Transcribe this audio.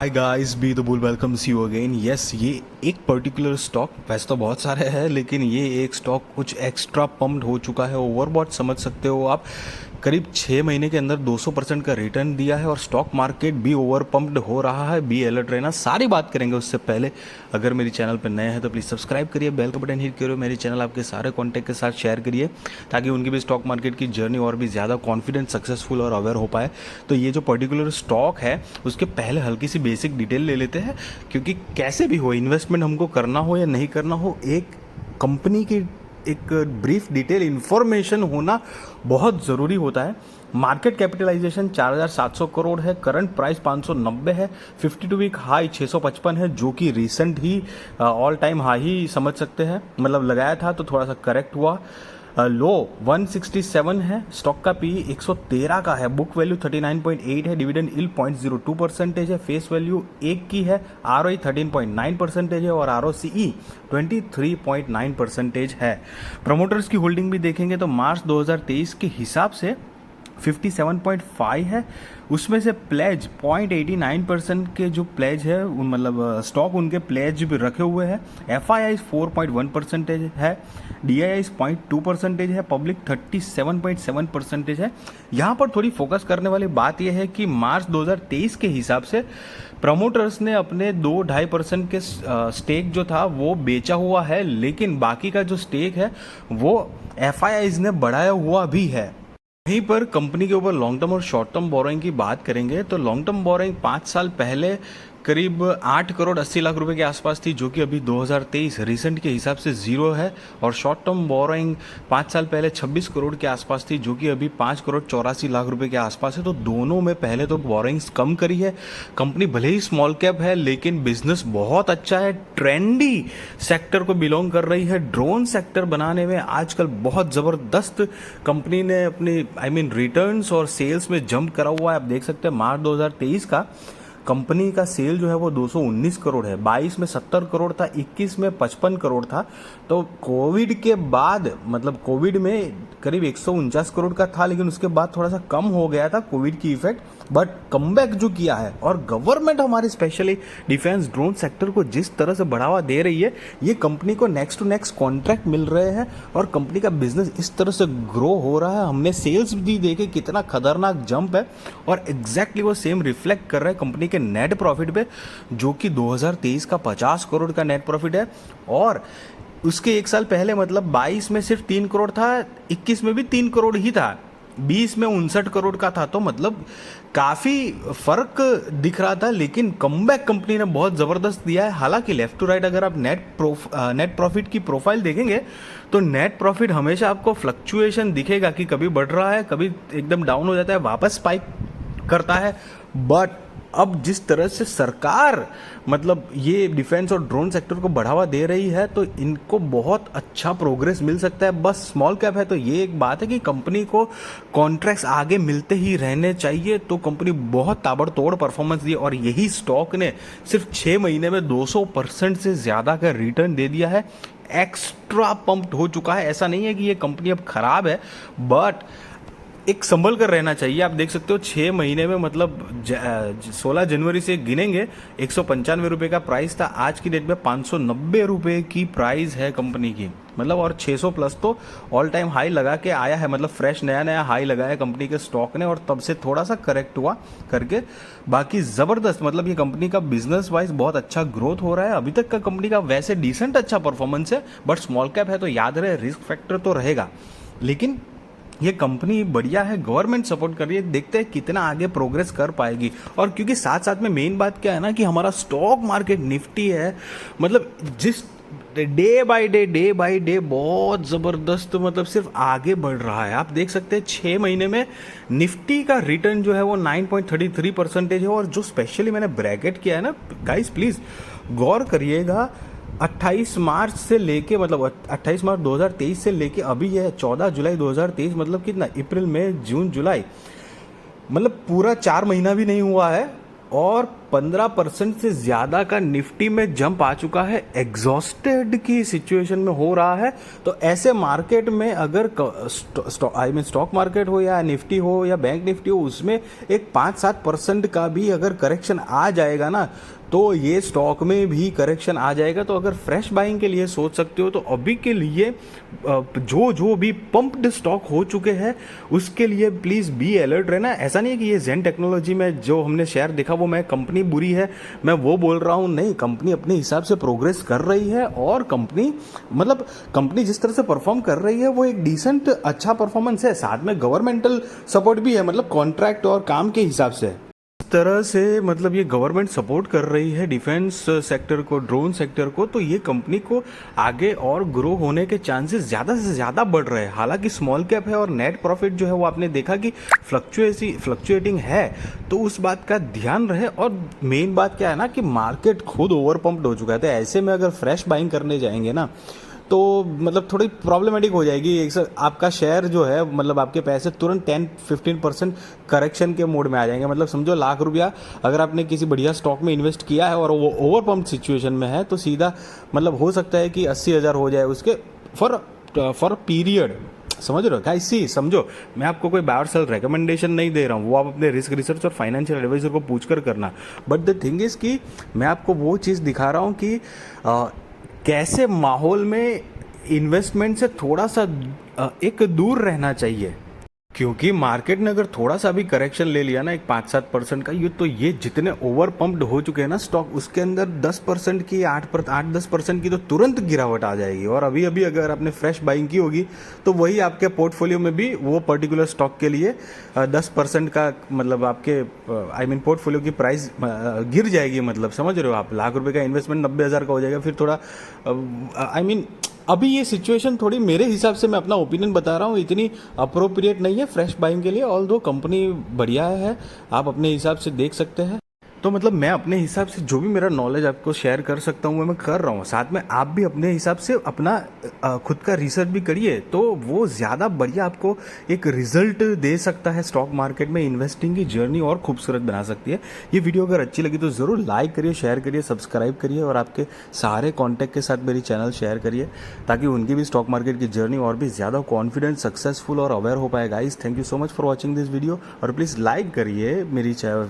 Hi guys, be the bull welcomes you again. Yes, ये एक particular stock, वैसे तो बहुत सारे हैं लेकिन ये एक स्टॉक कुछ एक्स्ट्रा पम्प्ड हो चुका है। ओवरबॉट समझ सकते हो आप। करीब 6 महीने के अंदर 200% का रिटर्न दिया है और स्टॉक मार्केट भी ओवर पम्प्ड हो रहा है। बी अलर्ट रहना। सारी बात करेंगे उससे पहले अगर मेरी चैनल पर नए हैं तो प्लीज़ सब्सक्राइब करिए, बेल का बटन हिट करिए, मेरी चैनल आपके सारे कॉन्टैक्ट के साथ शेयर करिए ताकि उनकी भी स्टॉक मार्केट की जर्नी और भी ज़्यादा कॉन्फिडेंट, सक्सेसफुल और अवेयर हो पाए। तो ये जो पर्टिकुलर स्टॉक है उसके पहले हल्की सी बेसिक डिटेल ले लेते हैं, क्योंकि कैसे भी हो इन्वेस्टमेंट हमको करना हो या नहीं करना हो, एक कंपनी की एक ब्रीफ डिटेल इन्फॉर्मेशन होना बहुत ज़रूरी होता है। मार्केट कैपिटलाइजेशन 4,700 करोड़ है, करंट प्राइस 590 है, 52 वीक हाई 655 है जो कि रिसेंट ही ऑल टाइम हाई ही समझ सकते हैं। मतलब लगाया था तो थोड़ा सा करेक्ट हुआ। लो 167 है, स्टॉक का पी 113 का है, बुक वैल्यू 39.8 है, डिविडेंड यील्ड 0.02% है, फेस वैल्यू 1 की है, आरओई 13.9% है और आरओसीई 23.9% है। प्रमोटर्स की होल्डिंग भी देखेंगे तो मार्च 2023 के हिसाब से 57.5 है। उसमें से प्लेज 0.89% के जो प्लेज है मतलब स्टॉक उनके प्लेज भी रखे हुए हैं। एफ आई आई 4.1% है, डी आई आई 0.2% है, पब्लिक 37.7% है। यहाँ पर थोड़ी फोकस करने वाली बात यह है कि मार्च 2023 के हिसाब से प्रमोटर्स ने अपने 2-2.5% के स्टेक जो था वो बेचा हुआ है, लेकिन बाकी का जो स्टेक है वो एफ आई आईज ने बढ़ाया हुआ भी है। वहीं पर कंपनी के ऊपर लॉन्ग टर्म और शॉर्ट टर्म बोरोइंग की बात करेंगे तो लॉन्ग टर्म बोरोइंग 5 साल पहले करीब 8 करोड़ 80 लाख रुपए के आसपास थी, जो कि अभी 2023 रिसेंट के हिसाब से जीरो है। और शॉर्ट टर्म बोरोइंग 5 साल पहले 26 करोड़ के आसपास थी, जो कि अभी 5 करोड़ 84 लाख रुपए के आसपास है। तो दोनों में पहले तो बोरोइंग्स कम करी है। कंपनी भले ही स्मॉल कैप है लेकिन बिजनेस बहुत अच्छा है, ट्रेंडी सेक्टर को बिलोंग कर रही है। ड्रोन सेक्टर बनाने में आजकल बहुत ज़बरदस्त कंपनी ने अपनी रिटर्न्स और सेल्स में जंप करा हुआ है। आप देख सकते हैं मार्च 2023 का कंपनी का सेल जो है वो 219 करोड़ है, 22 में 70 करोड़ था, 21 में 55 करोड़ था। तो कोविड के बाद मतलब कोविड में करीब 149 करोड़ का था, लेकिन उसके बाद थोड़ा सा कम हो गया था कोविड की इफेक्ट, बट कमबैक जो किया है और गवर्नमेंट हमारे स्पेशली डिफेंस ड्रोन सेक्टर को जिस तरह से बढ़ावा दे रही है, ये कंपनी को नेक्स्ट टू नेक्स्ट कॉन्ट्रैक्ट मिल रहे हैं और कंपनी का बिजनेस इस तरह से ग्रो हो रहा है। हमने सेल्स भी देखे कितना खतरनाक जंप है और एग्जैक्टली वो सेम रिफ्लेक्ट कर रहा है कंपनी के नेट प्रॉफिट पे, जो कि 2023 का 50 करोड़ का नेट प्रॉफिट है। और उसके एक साल पहले मतलब 22 में सिर्फ 3 करोड़ था, 21 में भी 3 करोड़ ही था, 20 में 59 करोड़ का था। तो मतलब काफ़ी फर्क दिख रहा था, लेकिन कमबैक कंपनी ने बहुत ज़बरदस्त दिया है। हालांकि लेफ्ट टू राइट अगर आप नेट प्रॉफिट की प्रोफाइल देखेंगे तो नेट प्रॉफिट हमेशा आपको फ्लक्चुएशन दिखेगा कि कभी बढ़ रहा है, कभी एकदम डाउन हो जाता है, वापस स्पाइक करता है। बट अब जिस तरह से सरकार मतलब ये डिफेंस और ड्रोन सेक्टर को बढ़ावा दे रही है तो इनको बहुत अच्छा प्रोग्रेस मिल सकता है। बस स्मॉल कैप है तो ये एक बात है कि कंपनी को कॉन्ट्रैक्ट्स आगे मिलते ही रहने चाहिए। तो कंपनी बहुत ताबड़तोड़ परफॉर्मेंस दी और यही स्टॉक ने सिर्फ 6 महीने में 200% से ज़्यादा का रिटर्न दे दिया है। एक्स्ट्रा पंप्ड हो चुका है। ऐसा नहीं है कि ये कंपनी अब खराब है, बट एक संभल कर रहना चाहिए। आप देख सकते हो 6 महीने में मतलब 16 जनवरी से गिनेंगे 195 रुपये का प्राइस था, आज की डेट में 590 रुपये की प्राइस है कंपनी की। मतलब और 600 प्लस तो ऑल टाइम हाई लगा के आया है, मतलब फ्रेश नया नया हाई लगाया कंपनी के स्टॉक ने और तब से थोड़ा सा करेक्ट हुआ करके। बाकी ज़बरदस्त मतलब ये कंपनी का बिजनेस वाइज बहुत अच्छा ग्रोथ हो रहा है। अभी तक का कंपनी का वैसे डिसेंट अच्छा परफॉर्मेंस है, बट स्मॉल कैप है तो याद रहे रिस्क फैक्टर तो रहेगा, लेकिन ये कंपनी बढ़िया है, गवर्नमेंट सपोर्ट कर रही है। देखते हैं कितना आगे प्रोग्रेस कर पाएगी। और क्योंकि साथ साथ में मेन बात क्या है ना कि हमारा स्टॉक मार्केट निफ्टी है, मतलब जिस डे बाय डे बहुत ज़बरदस्त मतलब सिर्फ आगे बढ़ रहा है। आप देख सकते हैं 6 महीने में निफ्टी का रिटर्न जो है वो 9.33% है। और जो स्पेशली मैंने ब्रैकेट किया है ना गाइस, प्लीज़ गौर करिएगा, 28 मार्च से लेके मतलब 28 मार्च 2023 से लेके अभी यह 14 जुलाई 2023, मतलब कितना अप्रैल मई जून जुलाई, मतलब पूरा 4 महीना भी नहीं हुआ है और 15% से ज़्यादा का निफ्टी में जंप आ चुका है, एग्जॉस्टेड की सिचुएशन में हो रहा है। तो ऐसे मार्केट में अगर स्टॉक मार्केट हो या निफ्टी हो या बैंक निफ्टी हो, उसमें एक 5-7% का भी अगर करेक्शन आ जाएगा ना, तो ये स्टॉक में भी करेक्शन आ जाएगा। तो अगर फ्रेश बाइंग के लिए सोच सकते हो तो अभी के लिए जो भी पंप्ड स्टॉक हो चुके हैं उसके लिए प्लीज़ बी अलर्ट रहना। ऐसा नहीं है कि ये जेन टेक्नोलॉजी में जो हमने शेयर देखा वो मैं कंपनी बुरी है मैं वो बोल रहा हूँ, नहीं, कंपनी अपने हिसाब से प्रोग्रेस कर रही है और कंपनी जिस तरह से परफॉर्म कर रही है वो एक डिसेंट अच्छा परफॉर्मेंस है। साथ में गवर्नमेंटल सपोर्ट भी है, मतलब कॉन्ट्रैक्ट और काम के हिसाब से तरह से, मतलब ये गवर्नमेंट सपोर्ट कर रही है डिफेंस सेक्टर को, ड्रोन सेक्टर को, तो ये कंपनी को आगे और ग्रो होने के चांसेस ज़्यादा से ज़्यादा बढ़ रहे हैं। हालांकि स्मॉल कैप है और नेट प्रॉफिट जो है वो आपने देखा कि फ्लक्चुएटिंग है, तो उस बात का ध्यान रहे। और मेन बात क्या है ना कि मार्केट खुद ओवर पंप्ड हो चुका है, तो ऐसे में अगर फ्रेश बाइंग करने जाएंगे ना तो मतलब थोड़ी प्रॉब्लमेटिक हो जाएगी। आपका शेयर जो है, मतलब आपके पैसे तुरंत 10-15% करेक्शन के मोड में आ जाएंगे। मतलब समझो ₹1,00,000 अगर आपने किसी बढ़िया स्टॉक में इन्वेस्ट किया है और वो ओवर पंप सिचुएशन में है, तो सीधा मतलब हो सकता है कि 80,000 हो जाए उसके फॉर पीरियड। समझ रहे हो गाइस? सी समझो, मैं आपको कोई बाय और सेल रिकमेंडेशन नहीं दे रहा हूँ, वो आप अपने रिस्क रिसर्च और फाइनेंशियल एडवाइजर को पूछकर करना। बट द थिंग इज कि मैं आपको वो चीज़ दिखा रहा हूँ कि कैसे माहौल में इन्वेस्टमेंट से थोड़ा सा एक दूर रहना चाहिए। क्योंकि मार्केट ने अगर थोड़ा सा भी करेक्शन ले लिया ना, एक 5-7% का, तो ये जितने ओवर पंप्ड हो चुके हैं ना स्टॉक, उसके अंदर 10% की 8-10% की तो तुरंत गिरावट आ जाएगी। और अभी अभी अगर आपने फ्रेश बाइंग की होगी तो वही आपके पोर्टफोलियो में भी वो पर्टिकुलर स्टॉक के लिए 10% का, मतलब आपके पोर्टफोलियो की प्राइस गिर जाएगी। मतलब समझ रहे हो आप, ₹1,00,000 का इन्वेस्टमेंट 90,000 का हो जाएगा। फिर थोड़ा अभी ये सिचुएशन थोड़ी, मेरे हिसाब से, मैं अपना ओपिनियन बता रहा हूँ, इतनी अप्रोप्रिएट नहीं है फ्रेश बाइंग के लिए। ऑल दो कंपनी बढ़िया है, आप अपने हिसाब से देख सकते हैं। तो मतलब मैं अपने हिसाब से जो भी मेरा नॉलेज आपको शेयर कर सकता हूँ वो मैं कर रहा हूँ। साथ में आप भी अपने हिसाब से अपना खुद का रिसर्च भी करिए, तो वो ज़्यादा बढ़िया आपको एक रिजल्ट दे सकता है। स्टॉक मार्केट में इन्वेस्टिंग की जर्नी और खूबसूरत बना सकती है। ये वीडियो अगर अच्छी लगी तो ज़रूर लाइक करिए, शेयर करिए, सब्सक्राइब करिए और आपके सारे कॉन्टैक्ट के साथ मेरी चैनल शेयर करिए, ताकि उनकी भी स्टॉक मार्केट की जर्नी और भी ज़्यादा कॉन्फिडेंट, सक्सेसफुल और अवेयर हो पाए। Guys, thank you so much for watching this video, और प्लीज़ लाइक करिए मेरी चैनल।